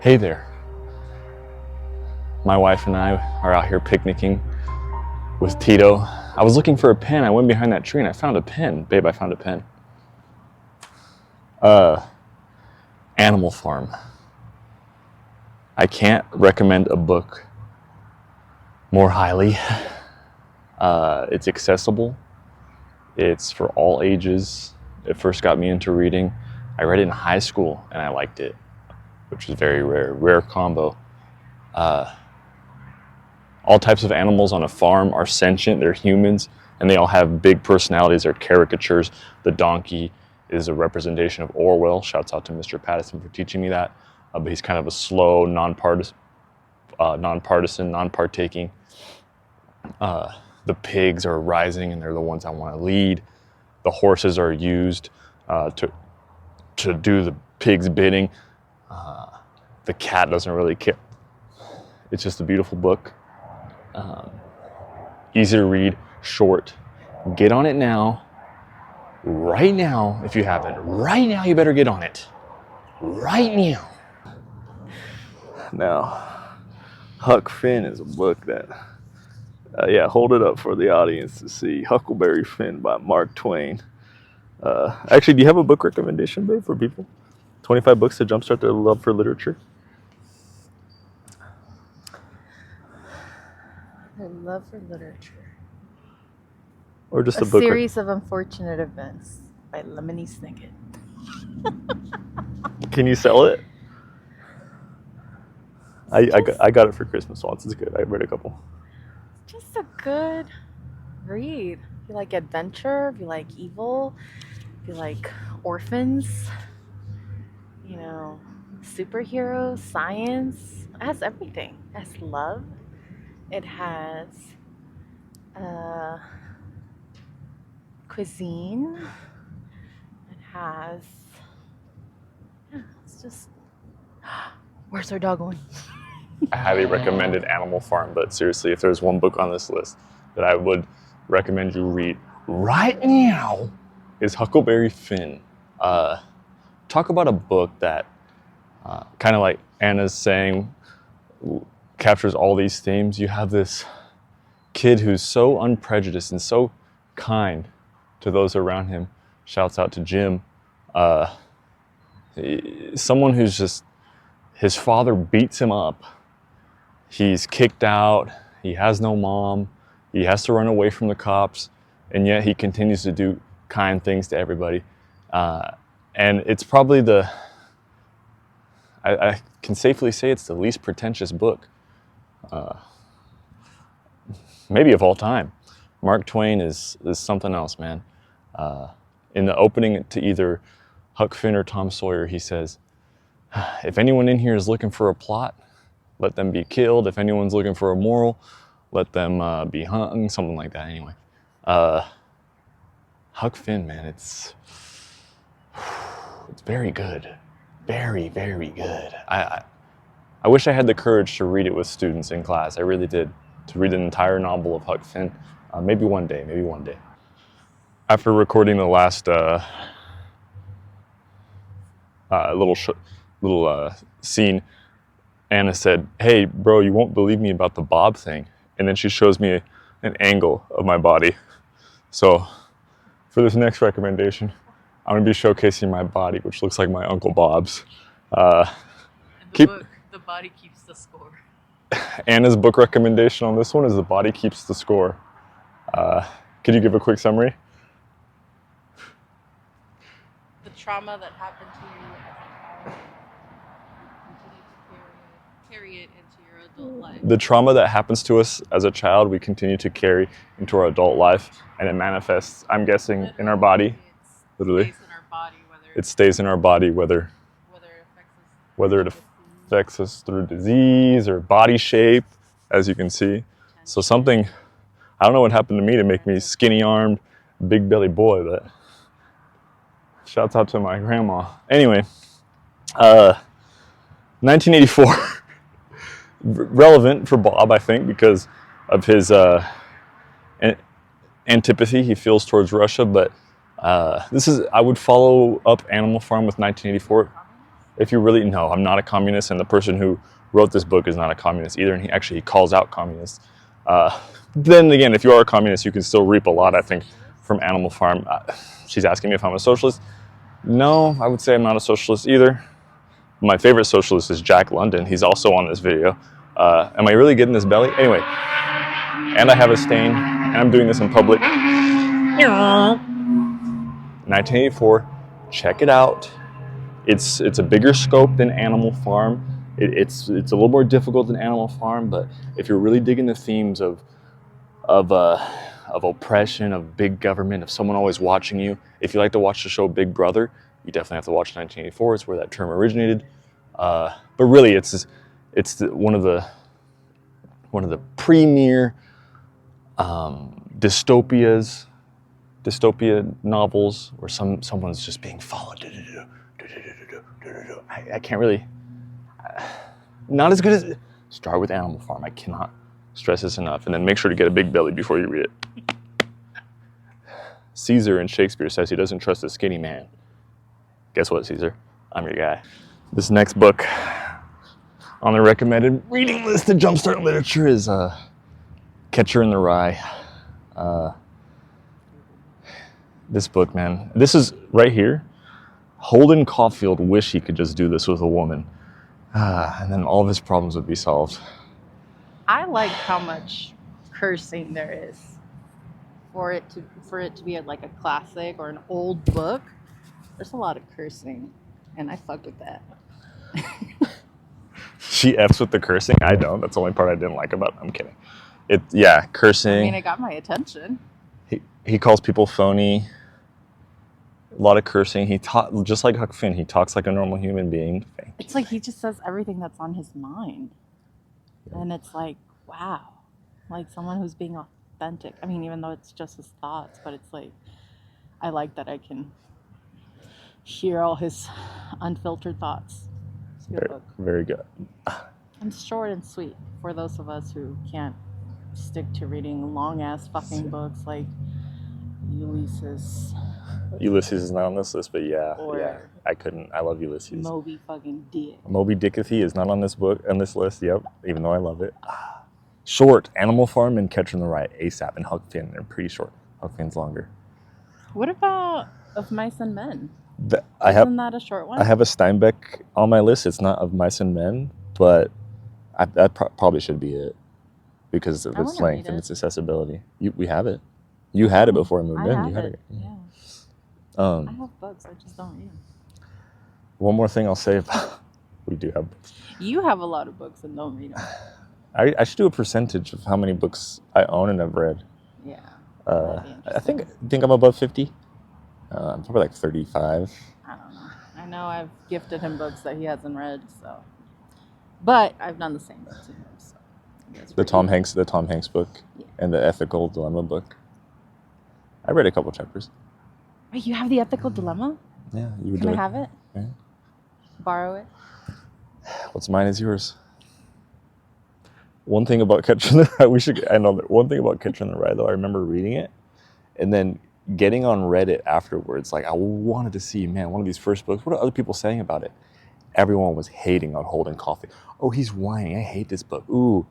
Hey there. My wife and I are out here picnicking with Tito. I was looking for a pen. I went behind that tree and I found a pen. Babe, I found a pen. Animal Farm. I can't recommend a book more highly. It's accessible. It's for all ages. It first got me into reading. I read it in high school and I liked it, which is very rare combo. All types of animals on a farm are sentient, they're humans, and they all have big personalities, they're caricatures. The donkey is a representation of Orwell. Shouts out to Mr. Patterson for teaching me that. But he's kind of a slow, nonpartisan, non-partaking. The pigs are rising and they're the ones I want to lead. The horses are used to do the pig's bidding. The cat doesn't really care. It's just a beautiful book. Easy to read, short. Get on it now. Right now, if you haven't. Right now, you better get on it. Right now. Now, Huck Finn is a book that, hold it up for the audience to see. Huckleberry Finn by Mark Twain. Actually, do you have a book recommendation, babe, for people? 25 books to jumpstart their love for literature? Their love for literature. Or just A a book? Series of Unfortunate Events by Lemony Snickett. Can you sell it? I got it for Christmas once. It's good. I read a couple. Just a good read. If you like adventure, if you like evil, if you like orphans, superheroes, science. It has everything. It has love. It has cuisine. It has... it's just... Where's our dog going? I highly recommended Animal Farm, but seriously, if there's one book on this list that I would recommend you read right now, is Huckleberry Finn. Talk about a book that, kind of like Anna's saying, captures all these themes. You have this kid who's so unprejudiced and so kind to those around him. Shouts out to Jim. Someone who's just, his father beats him up. He's kicked out. He has no mom. He has to run away from the cops. And yet he continues to do kind things to everybody. And it's probably I can safely say it's the least pretentious book. Maybe of all time. Mark Twain is something else, man. In the opening to either Huck Finn or Tom Sawyer, he says, if anyone in here is looking for a plot, let them be killed. If anyone's looking for a moral, let them be hung, something like that anyway. Huck Finn, man, it's very good. Very, very good. I wish I had the courage to read it with students in class. I really did. To read an entire novel of Huck Finn. Maybe one day. After recording the last little scene, Anna said, "Hey, bro, you won't believe me about the Bob thing." And then she shows me an angle of my body. So for this next recommendation, I'm going to be showcasing my body, which looks like my Uncle Bob's. And The Body Keeps the Score. Anna's book recommendation on this one is The Body Keeps the Score. Could you give a quick summary? The trauma that happened to you as a child, continue to carry it into your adult life. The trauma that happens to us as a child, we continue to carry into our adult life, and it manifests, I'm guessing, in our body. Literally. It stays in our body, whether it affects us through disease or body shape, as you can see. So something, I don't know what happened to me to make me skinny-armed, big belly boy, but shouts out to my grandma. Anyway, 1984, relevant for Bob, I think, because of his antipathy he feels towards Russia, but I would follow up Animal Farm with 1984. if you really know, I'm not a communist, and the person who wrote this book is not a communist either, and he calls out communists. Then again, if you are a communist, you can still reap a lot, I think, from Animal Farm. She's asking me if I'm a socialist. No, I would say I'm not a socialist either. My favorite socialist is Jack London. He's also on this video. Am I really getting this belly? Anyway, and I have a stain, and I'm doing this in public. 1984, check it out. It's a bigger scope than Animal Farm. It's a little more difficult than Animal Farm, but if you're really digging the themes of oppression, of big government, of someone always watching you, if you like to watch the show Big Brother, you definitely have to watch 1984. It's where that term originated. But really, it's one of the premier dystopia novels where someone's just being followed. I can't really, not as good as, start with Animal Farm. I cannot stress this enough. And then make sure to get a big belly before you read it. Caesar in Shakespeare says he doesn't trust a skinny man. Guess what, Caesar? I'm your guy. This next book on the recommended reading list of Jumpstart Literature is Catcher in the Rye. This book, man. This is right here. Holden Caulfield wished he could just do this with a woman. And then all of his problems would be solved. I like how much cursing there is for it to be like a classic or an old book. There's a lot of cursing, and I fuck with that. She F's with the cursing. I don't. That's the only part I didn't like about it. I'm kidding. Cursing. I mean, it got my attention. He calls people phony. A lot of cursing. Just like Huck Finn, he talks like a normal human being. It's like he just says everything that's on his mind. Yeah. And it's like, wow. Like someone who's being authentic. I mean, even though it's just his thoughts, but it's like, I like that I can hear all his unfiltered thoughts. It's a good book. Very good. And short and sweet for those of us who can't stick to reading long-ass fucking books like Ulysses. Ulysses is not on this list, but yeah, I couldn't. I love Ulysses. Moby fucking Dick. Moby Dickathy is not on this list. Yep, even though I love it. Short. Animal Farm and Catcher in the Rye, ASAP, and Huck Finn. They're pretty short. Huck Finn's longer. What about Of Mice and Men? Isn't that a short one? I have a Steinbeck on my list. It's not Of Mice and Men, but that probably should be it because of its length and its accessibility. We have it. You had it before I moved in. You had it. Yeah. I have books. I just don't read them. One more thing I'll say about we do have books. You have a lot of books and don't read them. I should do a percentage of how many books I own and have read. Yeah. I think I'm above 50. I'm probably like 35. I don't know. I know I've gifted him books that he hasn't read, so. But I've done the same to him. So the Tom Hanks book, and the Ethical Dilemma book. I read a couple chapters. Wait, you have the Ethical Dilemma? Yeah, Can I have it? Yeah. Borrow it? What's mine is yours. One thing about Catcher in the Rye, I know that one thing about Catcher in the Rye though, I remember reading it and then getting on Reddit afterwards, like I wanted to see, man, one of these first books, what are other people saying about it? Everyone was hating on Holden Caulfield. Oh, he's whining. I hate this book. Ooh.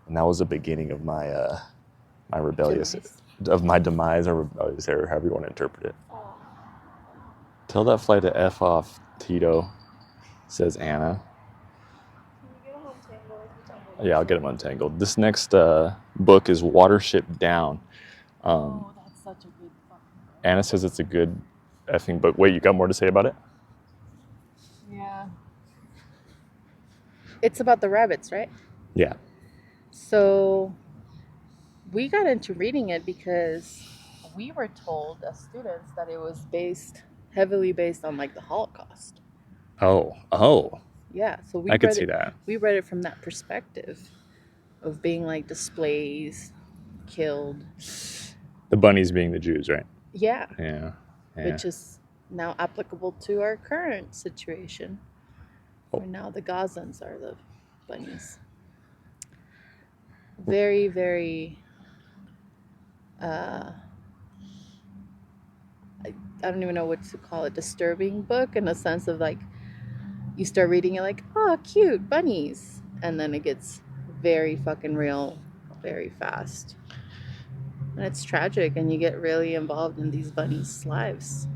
And that was the beginning of my my rebellious, of my demise or rebellious error, however you want to interpret it. Tell that fly to F off, Tito, says Anna. Yeah, I'll get him untangled. This next book is Watership Down. That's such a good fucking book. Anna says it's a good effing book. Wait, you got more to say about it? Yeah. It's about the rabbits, right? Yeah. So we got into reading it because we were told as students that it was heavily based on like the Holocaust. Oh. Yeah, so I could see that. We read it from that perspective of being like displays, killed. The bunnies being the Jews, right? Yeah. Yeah. Which is now applicable to our current situation. Where now the Gazans are the bunnies. Very, very I don't even know what to call it, disturbing book in a sense of like, you start reading, you're like, oh, cute, bunnies. And then it gets very fucking real very fast. And it's tragic, and you get really involved in these bunnies' lives.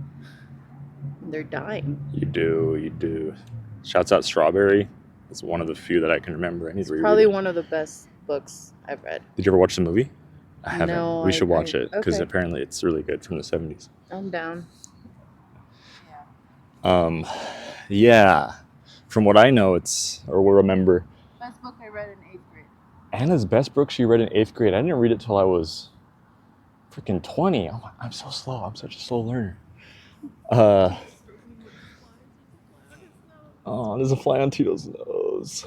They're dying. You do. Shouts out Strawberry. It's one of the few that I can remember. I need to reread Probably it. one of the best books I've read. Did you ever watch the movie? I haven't. No, We should watch it because okay. apparently it's really good from the 70s. I'm down. Yeah. From what I know, or will remember. Best book I read in 8th grade. Anna's best book she read in 8th grade. I didn't read it till I was freaking 20. I'm so slow. I'm such a slow learner. Oh, there's a fly on Tito's nose.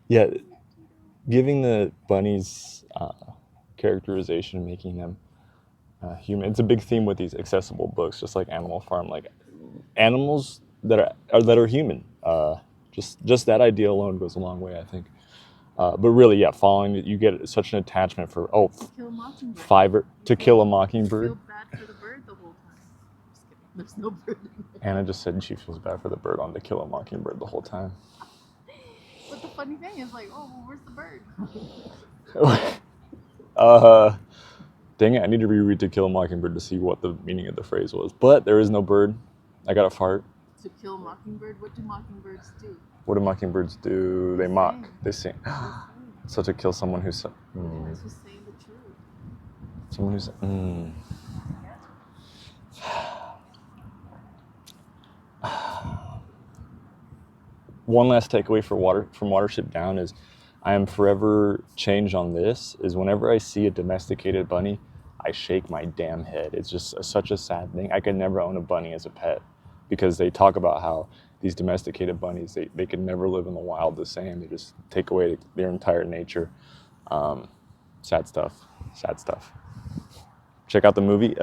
Yeah, giving the bunnies characterization, making them human. It's a big theme with these accessible books, just like Animal Farm. Like animals that are human. Just that idea alone goes a long way, I think. But really, yeah, following it, you get such an attachment for Kill a Mockingbird. Fiverr to Kill a Mockingbird. Feel bad for the bird the whole time. Just kidding. There's no bird. Anna just said she feels bad for the bird on To Kill a Mockingbird the whole time. But the funny thing is, like, oh, well, where's the bird? Dang it, I need to reread To Kill a Mockingbird to see what the meaning of the phrase was. But there is no bird. I got a fart. To kill a mockingbird? What do mockingbirds do? What do mockingbirds do? They mock. sing. They sing. So to kill someone who's... That's just saying the truth. Someone who's... One last takeaway from Watership Down is I am forever changed on this, is whenever I see a domesticated bunny, I shake my damn head. It's just such a sad thing. I could never own a bunny as a pet because they talk about how these domesticated bunnies, they could never live in the wild the same. They just take away their entire nature. Sad stuff. Check out the movie.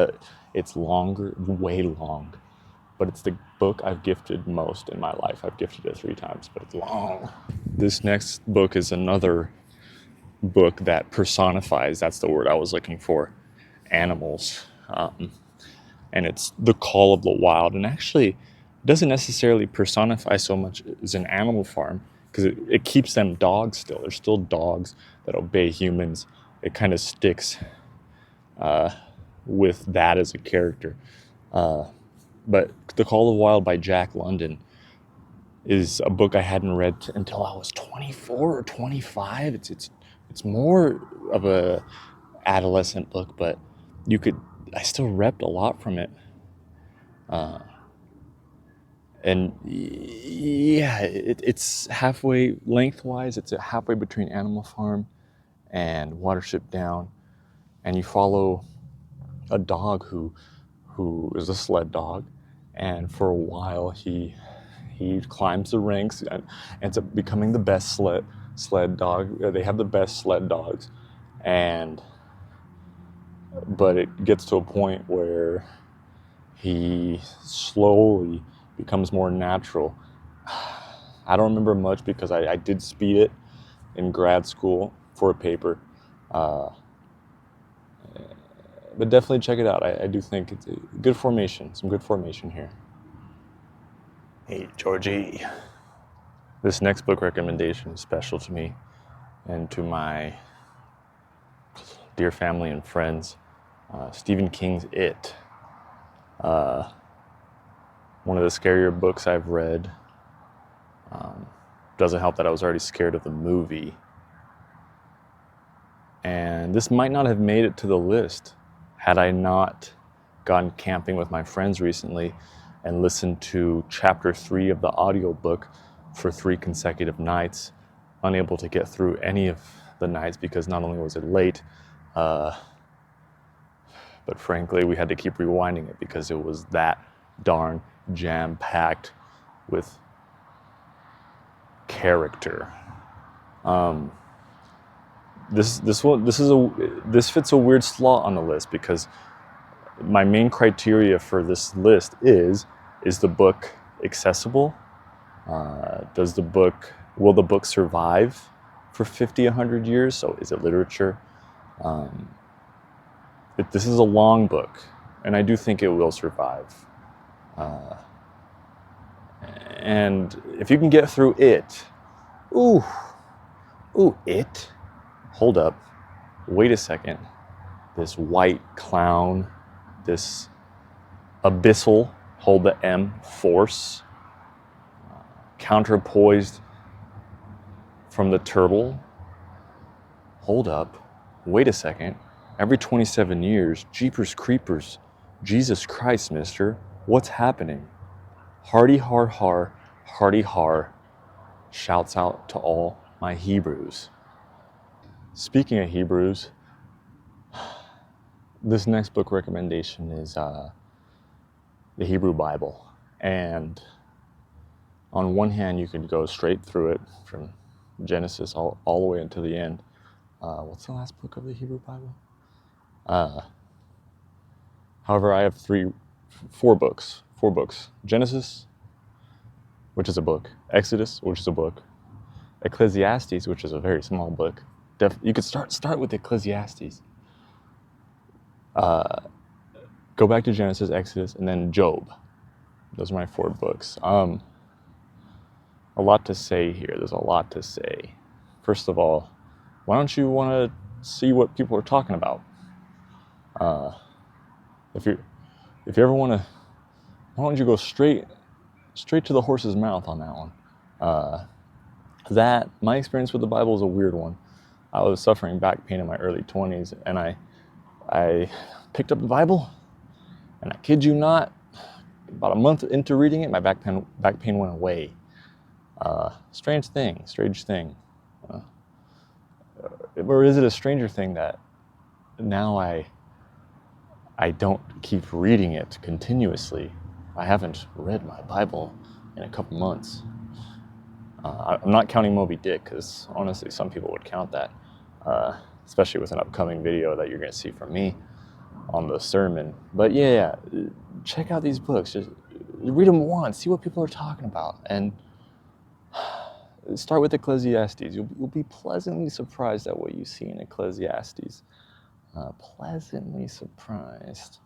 It's longer, way long, but it's the book I've gifted most in my life. I've gifted it 3 times, but it's long. This next book is another book that personifies, that's the word I was looking for, animals. And it's The Call of the Wild. And actually, it doesn't necessarily personify so much as an animal farm, because it keeps them dogs still. They're still dogs that obey humans. It kind of sticks with that as a character. But The Call of the Wild by Jack London is a book I hadn't read until I was 24 or 25. It's more of a adolescent book, but I still repped a lot from it. And yeah, it's halfway lengthwise. It's halfway between Animal Farm and Watership Down, and you follow a dog who is a sled dog, and for a while he climbs the ranks and ends up becoming the best sled dog. They have the best sled dogs, but it gets to a point where he slowly becomes more natural. I don't remember much because I did speed it in grad school for a paper. But definitely check it out. I do think it's a good formation, some good formation here. Hey, Georgie. This next book recommendation is special to me and to my dear family and friends. Stephen King's It. One of the scarier books I've read. Doesn't help that I was already scared of the movie. And this might not have made it to the list had I not gone camping with my friends recently and listened to chapter 3 of the audiobook for 3 consecutive nights, unable to get through any of the nights because not only was it late, but frankly, we had to keep rewinding it because it was that darn jam-packed with character. This fits a weird slot on the list because my main criteria for this list is the book accessible? Will the book survive for 50, 100 years? So is it literature? This is a long book, and I do think it will survive. And if you can get through it, ooh, it, hold up, wait a second, this white clown, this abyssal, hold the M, force, counterpoised from the turtle, hold up, wait a second, every 27 years, jeepers creepers, Jesus Christ, mister, what's happening? Hardy har har, hardy har, shouts out to all my Hebrews. Speaking of Hebrews, this next book recommendation is the Hebrew Bible. And on one hand, you can go straight through it from Genesis all the way until the end. What's the last book of the Hebrew Bible? However, I have four books. Genesis, which is a book. Exodus, which is a book. Ecclesiastes, which is a very small book. You could start with Ecclesiastes. Go back to Genesis, Exodus, and then Job. Those are my 4 books. A lot to say here. There's a lot to say. First of all, why don't you want to see what people are talking about? If you ever want to, why don't you go straight to the horse's mouth on that one? My experience with the Bible is a weird one. I was suffering back pain in my early 20s, and I picked up the Bible, and I kid you not, about a month into reading it, my back pain went away. Strange thing. Or is it a stranger thing that now I don't keep reading it continuously? I haven't read my Bible in a couple months. I'm not counting Moby Dick, because honestly, some people would count that, especially with an upcoming video that you're going to see from me on the sermon. But yeah, check out these books. Just read them once, see what people are talking about, and start with Ecclesiastes. You'll be pleasantly surprised at what you see in Ecclesiastes. Pleasantly surprised.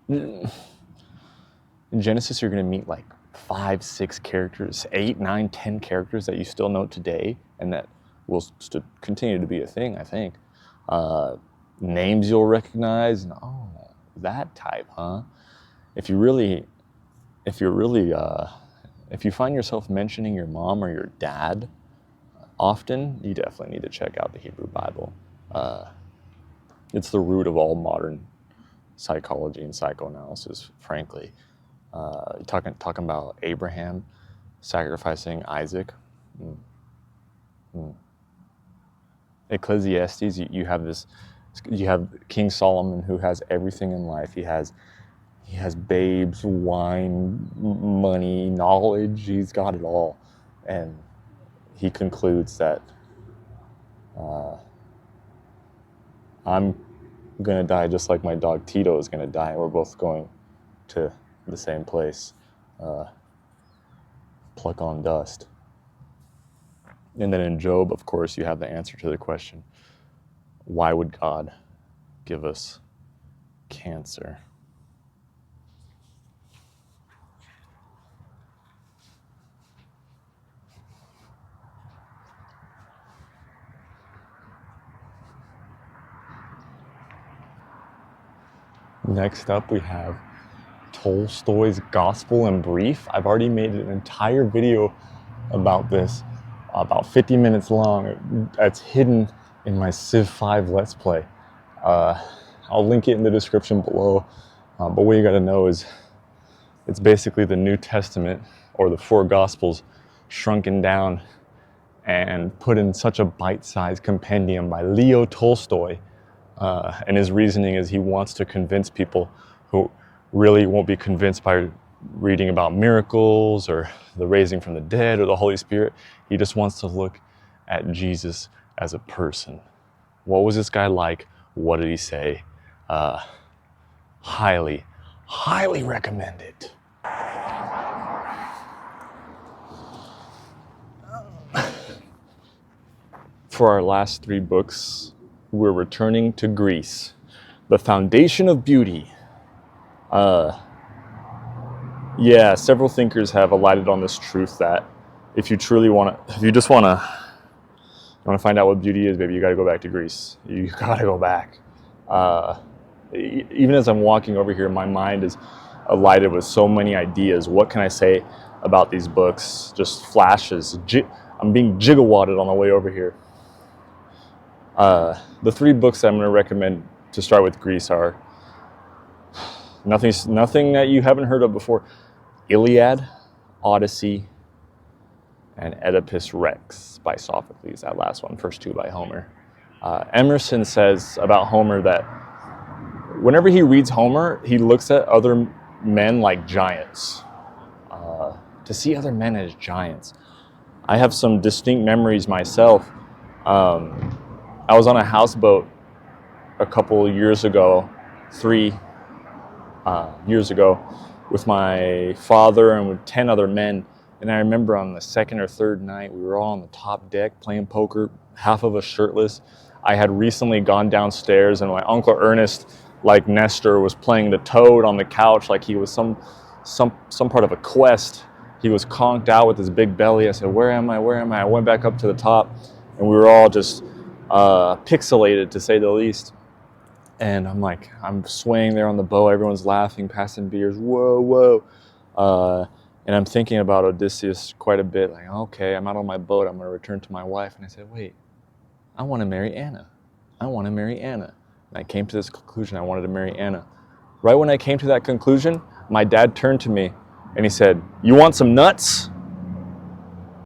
In Genesis, you're going to meet like 5, 6 characters, 8, 9, 10 characters that you still know today, and that will continue to be a thing, I think. Names you'll recognize, and that type, huh? If you find yourself mentioning your mom or your dad often, you definitely need to check out the Hebrew Bible. It's the root of all modern psychology and psychoanalysis, frankly. Talking about Abraham sacrificing Isaac. Ecclesiastes, you have King Solomon, who has everything in life. He has babes, wine, money, knowledge. He's got it all, and he concludes that I'm gonna die just like my dog Tito is gonna die. We're both going to the same place, pluck on dust. And then in Job, of course, you have the answer to the question, why would God give us cancer? Next up, we have Tolstoy's Gospel in Brief. I've already made an entire video about this, about 50 minutes long. That's hidden in my Civ 5 Let's Play. I'll link it in the description below. But what you gotta know is it's basically the New Testament, or the 4 Gospels, shrunken down and put in such a bite-sized compendium by Leo Tolstoy. And his reasoning is he wants to convince people who really won't be convinced by reading about miracles or the raising from the dead or the Holy Spirit. He just wants to look at Jesus as a person. What was this guy like? What did he say? Highly recommend it. For our last 3 books, we're returning to Greece, the foundation of beauty. Yeah, several thinkers have alighted on this truth that if you truly want to, if you just want to find out what beauty is, baby, you got to go back to Greece. You got to go back. Even as I'm walking over here, my mind is alighted with so many ideas. What can I say about these books? Just flashes. I'm being gigawatted on the way over here. The 3 books that I'm going to recommend to start with Greece are nothing that you haven't heard of before. Iliad, Odyssey, and Oedipus Rex by Sophocles. That last one, first 2 by Homer. Emerson says about Homer that whenever he reads Homer, he looks at other men like giants. To see other men as giants. I have some distinct memories myself. I was on a houseboat a couple years ago, 3 years ago, with my father and with 10 other men. And I remember on the 2nd or 3rd night, we were all on the top deck playing poker, half of us shirtless. I had recently gone downstairs, and my Uncle Ernest, like Nestor, was playing the toad on the couch like he was some part of a quest. He was conked out with his big belly. I said, where am I? Where am I? I went back up to the top, and we were all just pixelated, to say the least. And I'm swaying there on the boat. Everyone's laughing, passing beers. Whoa, whoa. And I'm thinking about Odysseus quite a bit. Like, okay, I'm out on my boat. I'm going to return to my wife. And I said, wait, I want to marry Anna. I want to marry Anna. And I came to this conclusion. I wanted to marry Anna. Right when I came to that conclusion, my dad turned to me and he said, you want some nuts?